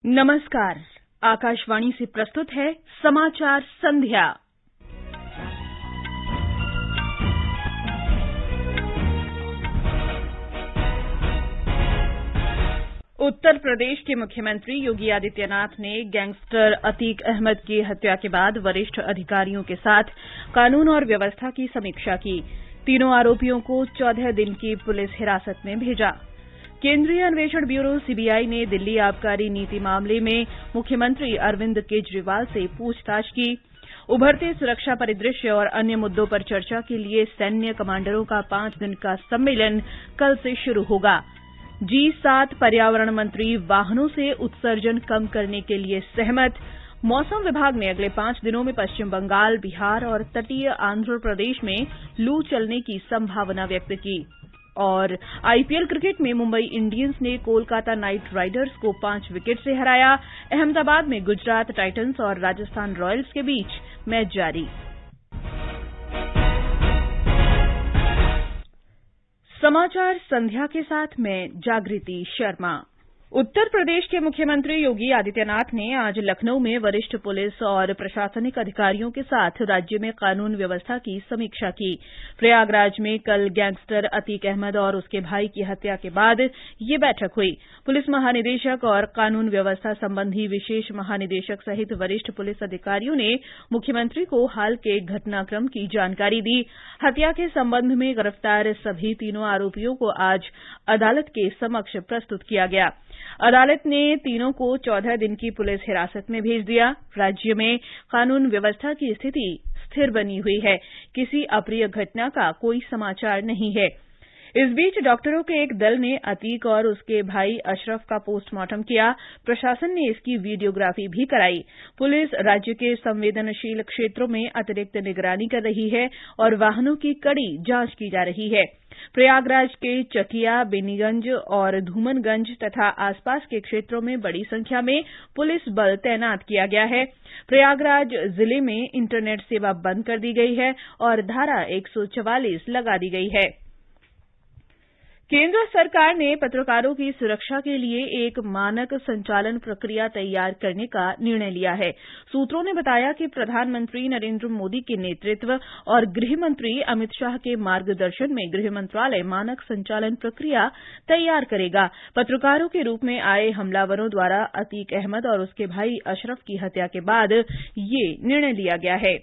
नमस्कार। आकाशवाणी से प्रस्तुत है समाचार संध्या। उत्तर प्रदेश के मुख्यमंत्री योगी आदित्यनाथ ने गैंगस्टर अतीक अहमद की हत्या के बाद वरिष्ठ अधिकारियों के साथ कानून और व्यवस्था की समीक्षा की। तीनों आरोपियों को 14 दिन की पुलिस हिरासत में भेजा। केंद्रीय अन्वेषण ब्यूरो सीबीआई ने दिल्ली आबकारी नीति मामले में मुख्यमंत्री अरविंद केजरीवाल से पूछताछ की। उभरते सुरक्षा परिदृश्य और अन्य मुद्दों पर चर्चा के लिए सैन्य कमांडरों का 5 दिन का सम्मेलन कल से शुरू होगा। G7 पर्यावरण मंत्री वाहनों से उत्सर्जन कम करने के लिए सहमत। मौसम विभाग ने अगले 5 दिनों में पश्चिम बंगाल, बिहार और तटीय आंध्र प्रदेश में लू चलने की संभावना व्यक्त की। और आईपीएल क्रिकेट में मुंबई इंडियंस ने कोलकाता नाइट राइडर्स को 5 विकेट से हराया। अहमदाबाद में गुजरात टाइटंस और राजस्थान रॉयल्स के बीच मैच जारी। समाचार संध्या के साथ मैं जागृति शर्मा। उत्तर प्रदेश के मुख्यमंत्री योगी आदित्यनाथ ने आज लखनऊ में वरिष्ठ पुलिस और प्रशासनिक अधिकारियों के साथ राज्य में कानून व्यवस्था की समीक्षा की। प्रयागराज में कल गैंगस्टर अतीक अहमद और उसके भाई की हत्या के बाद ये बैठक हुई। पुलिस महानिदेशक और कानून व्यवस्था संबंधी विशेष महानिदेशक सहित वरिष्ठ पुलिस अधिकारियों ने मुख्यमंत्री को हाल के घटनाक्रम की जानकारी दी। हत्या के संबंध में गिरफ्तार सभी तीनों आरोपियों को आज अदालत के समक्ष प्रस्तुत किया गया। अदालत ने तीनों को 14 दिन की पुलिस हिरासत में भेज दिया। राज्य में कानून व्यवस्था की स्थिति स्थिर बनी हुई है। किसी अप्रिय घटना का कोई समाचार नहीं है। इस बीच डॉक्टरों के एक दल ने अतीक और उसके भाई अशरफ का पोस्टमार्टम किया। प्रशासन ने इसकी वीडियोग्राफी भी कराई। पुलिस राज्य के संवेदनशील क्षेत्रों में अतिरिक्त निगरानी कर रही है और वाहनों की कड़ी जांच की जा रही है। प्रयागराज के चकिया, बेनीगंज और धूमनगंज तथा आसपास के क्षेत्रों में बड़ी संख्या में पुलिस बल तैनात किया गया है। प्रयागराज जिले में इंटरनेट सेवा बंद कर दी गई है और धारा 144 लगा दी गई है। केंद्र सरकार ने पत्रकारों की सुरक्षा के लिए एक मानक संचालन प्रक्रिया तैयार करने का निर्णय लिया है। सूत्रों ने बताया कि प्रधानमंत्री नरेंद्र मोदी के नेतृत्व और गृह मंत्री अमित शाह के मार्गदर्शन में गृह मंत्रालय मानक संचालन प्रक्रिया तैयार करेगा। पत्रकारों के रूप में आए हमलावरों द्वारा अतीक अहमद और उसके भाई अशरफ की हत्या के बाद ये निर्णय लिया गया है।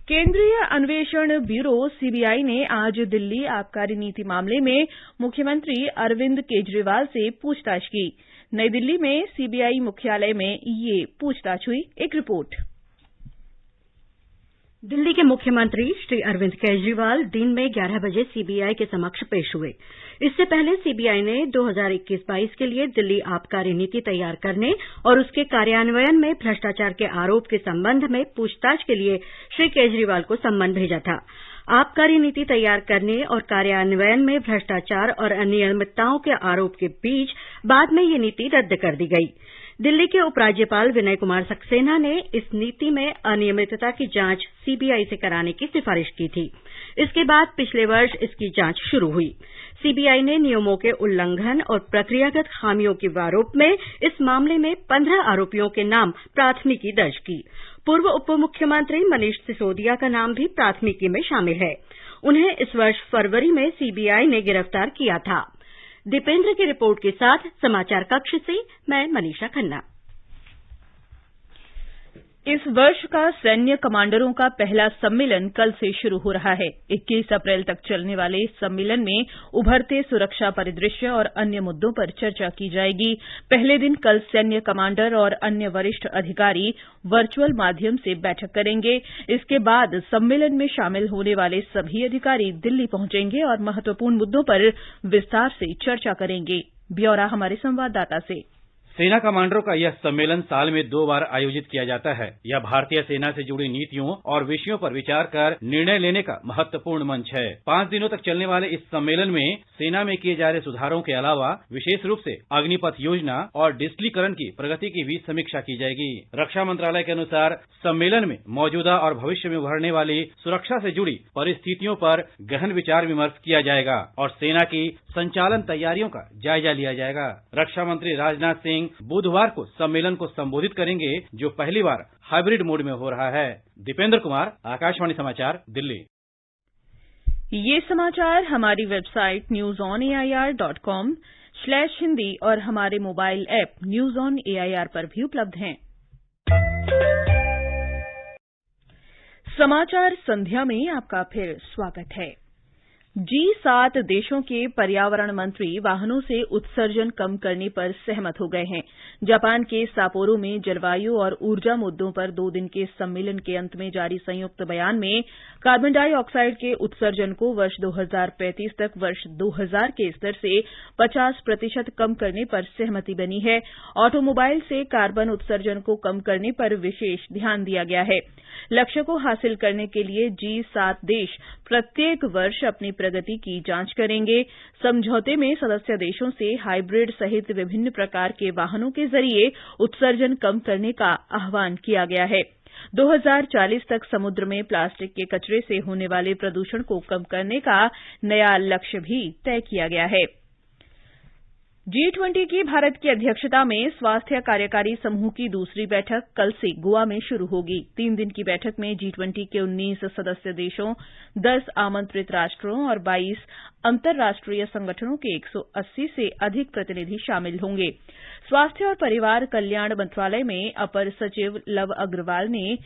केंद्रीय अन्वेषण ब्यूरो सीबीआई ने आज दिल्ली आबकारी नीति मामले में मुख्यमंत्री अरविंद केजरीवाल से पूछताछ की। नई दिल्ली में सीबीआई मुख्यालय में ये पूछताछ हुई। एक रिपोर्ट। दिल्ली के मुख्यमंत्री श्री अरविंद केजरीवाल दिन में 11 बजे सीबीआई के समक्ष पेश हुए। इससे पहले सीबीआई ने 2021-22 के लिए दिल्ली आबकारी नीति तैयार करने और उसके कार्यान्वयन में भ्रष्टाचार के आरोप के संबंध में पूछताछ के लिए श्री केजरीवाल को सम्मन भेजा था। आबकारी नीति तैयार करने और कार्यान्वयन में भ्रष्टाचार और अनियमितताओं के आरोप के बीच बाद में ये नीति रद्द कर दी गई। दिल्ली के उपराज्यपाल विनय कुमार सक्सेना ने इस नीति में अनियमितता की जांच सीबीआई से कराने की सिफारिश की थी। इसके बाद पिछले वर्ष इसकी जांच शुरू हुई। सीबीआई ने नियमों के उल्लंघन और प्रक्रियागत खामियों के आरोप में इस मामले में 15 आरोपियों के नाम प्राथमिकी दर्ज की। पूर्व उप मुख्यमंत्री मनीष सिसोदिया का नाम भी प्राथमिकी में शामिल है। उन्हें इस वर्ष फरवरी में सीबीआई ने गिरफ्तार किया था। दीपेंद्र की रिपोर्ट के साथ समाचार कक्ष से मैं मनीषा खन्ना। इस वर्ष का सैन्य कमांडरों का पहला सम्मेलन कल से शुरू हो रहा है। 21 अप्रैल तक चलने वाले इस सम्मेलन में उभरते सुरक्षा परिदृश्य और अन्य मुद्दों पर चर्चा की जाएगी। पहले दिन कल सैन्य कमांडर और अन्य वरिष्ठ अधिकारी वर्चुअल माध्यम से बैठक करेंगे। इसके बाद सम्मेलन में शामिल होने वाले सभी अधिकारी दिल्ली पहुंचेंगे और महत्वपूर्ण मुद्दों पर विस्तार से चर्चा करेंगे। ब्यौरा हमारे संवाददाता से। सेना कमांडरों का यह सम्मेलन साल में 2 बार आयोजित किया जाता है। यह भारतीय सेना से जुड़ी नीतियों और विषयों पर विचार कर निर्णय लेने का महत्वपूर्ण मंच है। 5 दिनों तक चलने वाले इस सम्मेलन में सेना में किए जा रहे सुधारों के अलावा विशेष रूप से अग्निपथ योजना और डिजिटलीकरण की प्रगति की भी समीक्षा की जाएगी। रक्षा मंत्रालय के अनुसार सम्मेलन में मौजूदा और भविष्य में उभरने वाली सुरक्षा से जुड़ी परिस्थितियों पर गहन विचार विमर्श किया जाएगा और सेना की संचालन तैयारियों का जायजा लिया जाएगा। रक्षा मंत्री राजनाथ सिंह बुधवार को सम्मेलन को संबोधित करेंगे, जो पहली बार हाइब्रिड मोड में हो रहा है। दीपेंद्र कुमार, आकाशवाणी समाचार, दिल्ली। ये समाचार हमारी वेबसाइट newsonair.com/hindi और हमारे mobile app news on AIR पर भी उपलब्ध हैं। समाचार संध्या में आपका फिर स्वागत है। G7 देशों के पर्यावरण मंत्री वाहनों से उत्सर्जन कम करने पर सहमत हो गए हैं। जापान के सापोरो में जलवायु और ऊर्जा मुद्दों पर 2 दिन के सम्मेलन के अंत में जारी संयुक्त बयान में कार्बन डाइऑक्साइड के उत्सर्जन को वर्ष 2035 तक वर्ष 2000 के स्तर से 50% कम करने पर सहमति बनी है। ऑटोमोबाइल से कार्बन उत्सर्जन को कम करने पर विशेष ध्यान दिया गया है। लक्ष्य को हासिल करने के लिए G7 देश प्रत्येक वर्ष अपनी प्रगति की जांच करेंगे। समझौते में सदस्य देशों से हाइब्रिड सहित विभिन्न प्रकार के वाहनों के जरिए उत्सर्जन कम करने का आह्वान किया गया है। 2040 तक समुद्र में प्लास्टिक के कचरे से होने वाले प्रदूषण को कम करने का नया लक्ष्य भी तय किया गया है। G20 की भारत की अध्यक्षता में स्वास्थ्य कार्यकारी समूह की दूसरी बैठक कल से गोवा में शुरू होगी। 3 दिन की बैठक में G20 के 19 सदस्य देशों, 10 आमंत्रित राष्ट्रों और 22 अंतर्राष्ट्रीय संगठनों के 180 से अधिक प्रतिनिधि शामिल होंगे। स्वास्थ्य और परिवार कल्याण मंत्रालय में अपर सचिव लव अग्रवाल ने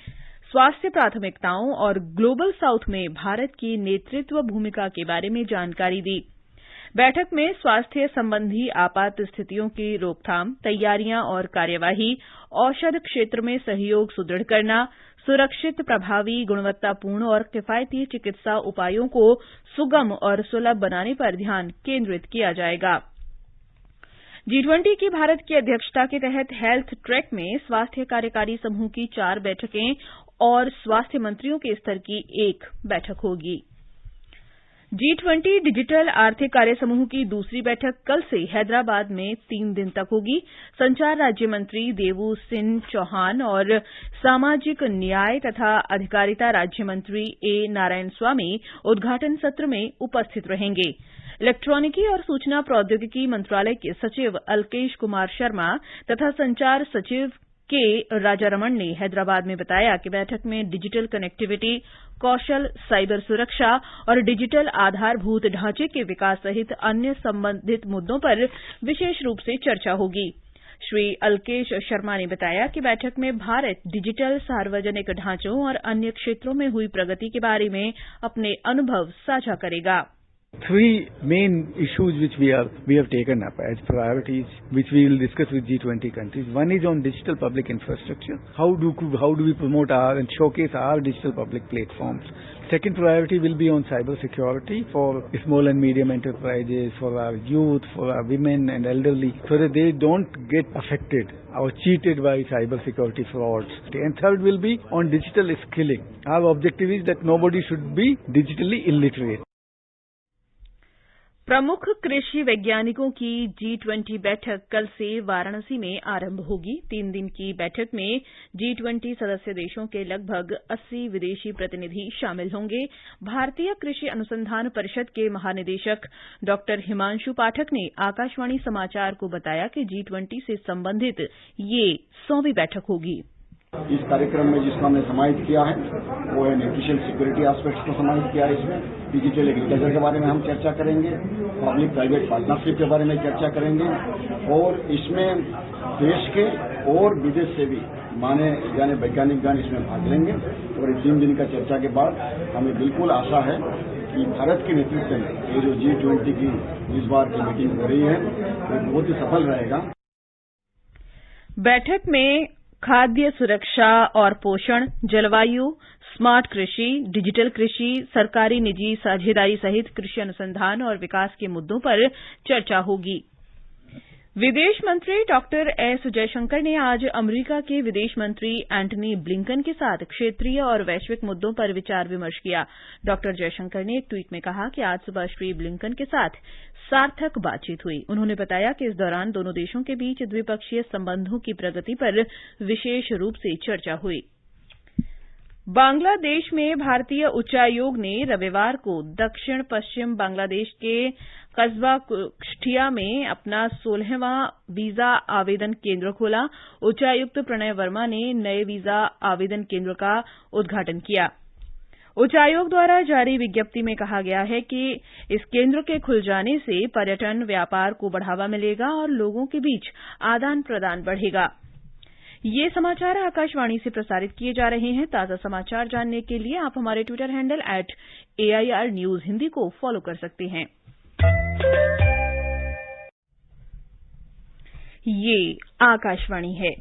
स्वास्थ्य प्राथमिकताओं और ग्लोबल साउथ में भारत की नेतृत्व भूमिका के बारे में जानकारी दी। बैठक में स्वास्थ्य संबंधी आपात स्थितियों की रोकथाम, तैयारियां और कार्यवाही, औषध क्षेत्र में सहयोग सुदृढ़ करना, सुरक्षित, प्रभावी, गुणवत्तापूर्ण और किफायती चिकित्सा उपायों को सुगम और सुलभ बनाने पर ध्यान केंद्रित किया जाएगा। G20 की भारत की अध्यक्षता के तहत हेल्थ ट्रैक में स्वास्थ्य कार्यकारी समूह की 4 बैठकें और स्वास्थ्य मंत्रियों के स्तर की 1 बैठक होगी। G20 डिजिटल आर्थिक कार्य समूह की दूसरी बैठक कल से हैदराबाद में 3 दिन तक होगी। संचार राज्य मंत्री देवू सिंह चौहान और सामाजिक न्याय तथा अधिकारिता राज्य मंत्री ए नारायण स्वामी उद्घाटन सत्र में उपस्थित रहेंगे। इलेक्ट्रॉनिकी और सूचना प्रौद्योगिकी मंत्रालय के सचिव अल्केश कुमार शर्मा तथा संचार सचिव के राजारमण ने हैदराबाद में बताया कि बैठक में डिजिटल कनेक्टिविटी, कौशल, साइबर सुरक्षा और डिजिटल आधारभूत ढांचे के विकास सहित अन्य संबंधित मुद्दों पर विशेष रूप से चर्चा होगी। श्री अल्केश शर्मा ने बताया कि बैठक में भारत डिजिटल सार्वजनिक ढांचों और अन्य क्षेत्रों में हुई प्रगति के बारे में अपने अनुभव साझा करेगा। 3 main issues which we have taken up as priorities, which we will discuss with G20 countries. One is on digital public infrastructure. How do we promote and showcase our digital public platforms? Second priority will be on cyber security for small and medium enterprises, for our youth, for our women and elderly, so that they don't get affected or cheated by cyber security frauds. And third will be on digital skilling. Our objective is that nobody should be digitally illiterate. प्रमुख कृषि वैज्ञानिकों की G20 बैठक कल से वाराणसी में आरंभ होगी। 3 दिन की बैठक में G20 सदस्य देशों के लगभग 80 विदेशी प्रतिनिधि शामिल होंगे। भारतीय कृषि अनुसंधान परिषद के महानिदेशक डॉ हिमांशु पाठक ने आकाशवाणी समाचार को बताया कि G20 से संबंधित ये 100वीं बैठक होगी। इस कार्यक्रम में जिसका हमने समाहित किया है वो है न्यूट्रिशन सिक्योरिटी एस्पेक्ट्स को समाहित किया है। इसमें डिजिटल एग्रीकल्चर के बारे में हम चर्चा करेंगे, पब्लिक प्राइवेट पार्टनरशिप के बारे में चर्चा करेंगे और इसमें देश के और विदेश से भी माने जाने वैज्ञानिकगण इसमें भाग लेंगे। और इस 3 दिन का चर्चा के बाद हमें बिल्कुल आशा है कि भारत के नेतृत्व में ये जो G20 की इस बार की मीटिंग हो रही है वो बहुत ही सफल रहेगा। बैठक में खाद्य सुरक्षा और पोषण, जलवायु, स्मार्ट कृषि, डिजिटल कृषि, सरकारी निजी साझेदारी सहित कृषि अनुसंधान और विकास के मुद्दों पर चर्चा होगी। विदेश मंत्री डॉक्टर एस जयशंकर ने आज अमेरिका के विदेश मंत्री एंटनी ब्लिंकन के साथ क्षेत्रीय और वैश्विक मुद्दों पर विचार विमर्श किया। डॉक्टर जयशंकर ने एक ट्वीट में कहा कि आज सुबह श्री ब्लिंकन के साथ सार्थक बातचीत हुई। उन्होंने बताया कि इस दौरान दोनों देशों के बीच द्विपक्षीय संबंधों की प्रगति पर विशेष रूप से चर्चा हुई। बांग्लादेश में भारतीय उच्चायोग ने रविवार को दक्षिण पश्चिम बांग्लादेश के कस्बा कुष्ठिया में अपना 16वां वीजा आवेदन केंद्र खोला। उच्चायुक्त प्रणय वर्मा ने नए वीजा आवेदन केंद्र का उद्घाटन किया। उच्चायोग द्वारा जारी विज्ञप्ति में कहा गया है कि इस केंद्र के खुल जाने से पर्यटन व्यापार को बढ़ावा मिलेगा और लोगों के बीच आदान प्रदान बढ़ेगा। ये समाचार आकाशवाणी से प्रसारित किए जा रहे हैं। ताजा समाचार जानने के लिए आप हमारे Twitter handle @AIR News Hindi को फॉलो कर सकते हैं। ये आकाशवाणी है।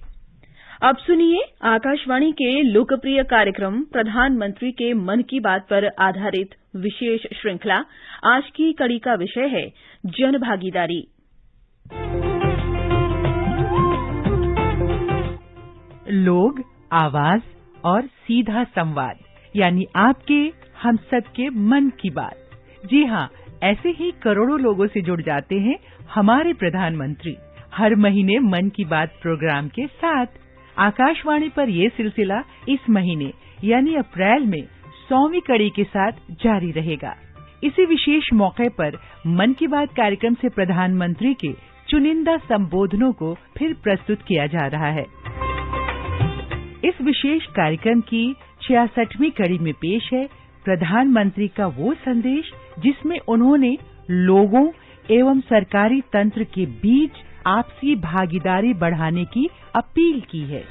अब सुनिए आकाशवाणी के लोकप्रिय कार्यक्रम प्रधानमंत्री के मन की बात पर आधारित विशेष श्रृंखला। आज की कड़ी का विषय है जन भागीदारी। लोग, आवाज और सीधा संवाद, यानी आपके हम सबके मन की बात। जी हाँ, ऐसे ही करोड़ों लोगों से जुड़ जाते हैं हमारे प्रधानमंत्री हर महीने मन की बात प्रोग्राम के साथ। आकाशवाणी पर ये सिलसिला इस महीने यानी अप्रैल में 100वीं कड़ी के साथ जारी रहेगा। इसी विशेष मौके पर मन की बात कार्यक्रम से प्रधानमंत्री के चुनिंदा संबोधनों को फिर प्रस्तुत किया जा रहा है। इस विशेष कार्यक्रम की 66वीं कड़ी में पेश है प्रधानमंत्री का वो संदेश जिसमें उन्होंने लोगों एवं सरकारी तंत्र के बीच आपसी भागीदारी बढ़ाने की अपील की है।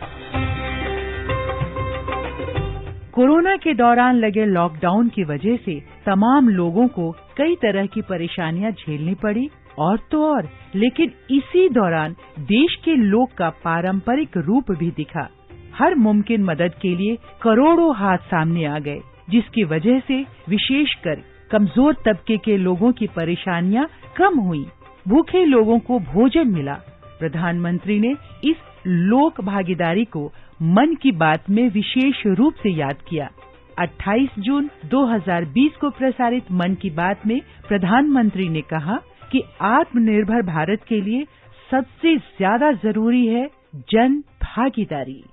कोरोना के दौरान लगे लॉकडाउन की वजह से तमाम लोगों को कई तरह की परेशानियां झेलनी पड़ी और तो और, लेकिन इसी दौरान देश के लोक का पारंपरिक रूप भी दिखा। हर मुमकिन मदद के लिए करोड़ों हाथ सामने आ गए, जिसकी वजह से विशेषकर कमजोर तबके के लोगों की परेशानियां कम हुई। भूखे लोगों को भोजन मिला। प्रधानमंत्री ने इस लोक भागीदारी को मन की बात में विशेष रूप से याद किया। 28 जून 2020 को प्रसारित मन की बात में प्रधानमंत्री ने कहा कि आत्मनिर्भर भारत के लिए सबसे ज्यादा जरूरी है जन भागीदारी।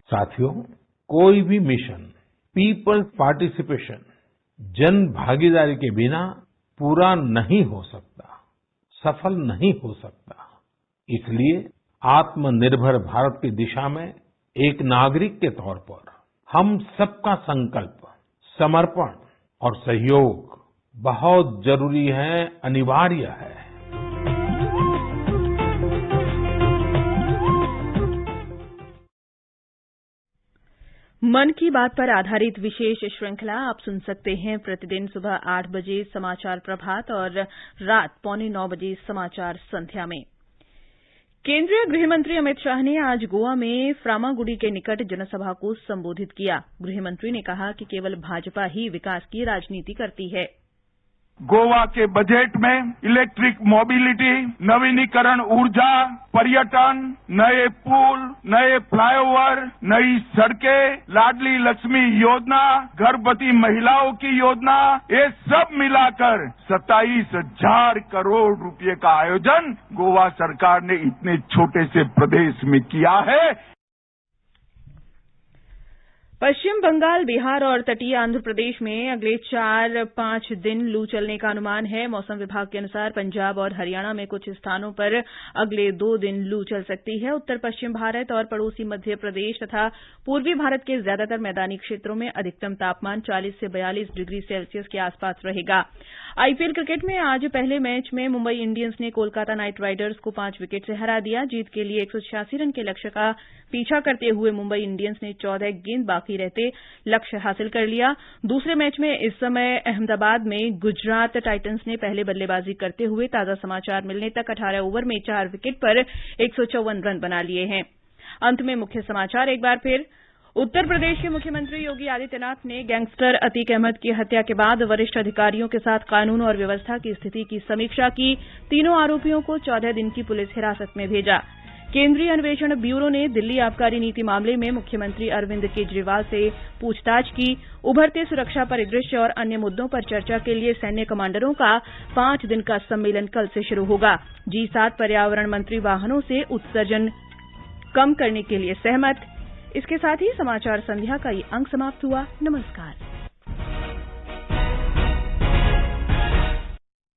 साथियों, कोई भी मिशन पीपल्स पार्टिसिपेशन, जन भागीदारी के बिना पूरा नहीं हो सकता, सफल नहीं हो सकता। इसलिए आत्मनिर्भर भारत की दिशा में एक नागरिक के तौर पर हम सबका संकल्प, समर्पण और सहयोग बहुत जरूरी है, अनिवार्य है। मन की बात पर आधारित विशेष श्रृंखला आप सुन सकते हैं प्रतिदिन सुबह 8 बजे समाचार प्रभात और रात 8:45 बजे समाचार संध्या में। केंद्रीय गृह मंत्री अमित शाह ने आज गोवा में फ्रामागुड़ी के निकट जनसभा को संबोधित किया। गृह मंत्री ने कहा कि केवल भाजपा ही विकास की राजनीति करती है। गोवा के बजट में इलेक्ट्रिक मोबिलिटी, नवीनीकरण ऊर्जा, पर्यटन, नए पुल, नए फ्लाईओवर, नई सड़कें, लाडली लक्ष्मी योजना, गर्भवती महिलाओं की योजना, ये सब मिलाकर 27,000 करोड़ रुपए का आयोजन गोवा सरकार ने इतने छोटे से प्रदेश में किया है। पश्चिम बंगाल, बिहार और तटीय आंध्र प्रदेश में अगले 4-5 दिन लू चलने का अनुमान है। मौसम विभाग के अनुसार पंजाब और हरियाणा में कुछ स्थानों पर अगले 2 दिन लू चल सकती है। उत्तर पश्चिम भारत और पड़ोसी मध्य प्रदेश तथा पूर्वी भारत के ज्यादातर मैदानी क्षेत्रों में अधिकतम तापमान 40 से 42 डिग्री सेल्सियस के आसपास रहेगा। आईपीएल क्रिकेट में आज पहले मैच में मुंबई इंडियंस ने कोलकाता नाइट राइडर्स को 5 विकेट से हरा दिया। जीत के लिए 186 रन के लक्ष्य का पीछा करते हुए मुंबई इंडियंस ने 14 गेंद बाकी रहते लक्ष्य हासिल कर लिया। दूसरे मैच में इस समय अहमदाबाद में गुजरात टाइटंस ने पहले बल्लेबाजी करते हुए ताजा समाचार मिलने तक 18 ओवर में 4 विकेट पर 154 रन बना लिए हैं। अंत में मुख्य समाचार एक बार फिर। उत्तर प्रदेश के मुख्यमंत्री योगी आदित्यनाथ ने गैंगस्टर अतीक अहमद की हत्या के बाद वरिष्ठ अधिकारियों के साथ कानून और व्यवस्था की स्थिति की समीक्षा की। तीनों आरोपियों को 14 दिन की पुलिस हिरासत में भेजा। केंद्रीय अन्वेषण ब्यूरो ने दिल्ली आबकारी नीति मामले में मुख्यमंत्री अरविंद केजरीवाल से पूछताछ की। उभरते सुरक्षा परिदृश्य और अन्य मुद्दों पर चर्चा के लिए सैन्य कमांडरों का 5 दिन का सम्मेलन कल से शुरू होगा। G7 पर्यावरण मंत्री वाहनों से उत्सर्जन कम करने के लिए सहमत। इसके साथ ही समाचार संध्या का ये अंक समाप्त हुआ। नमस्कार।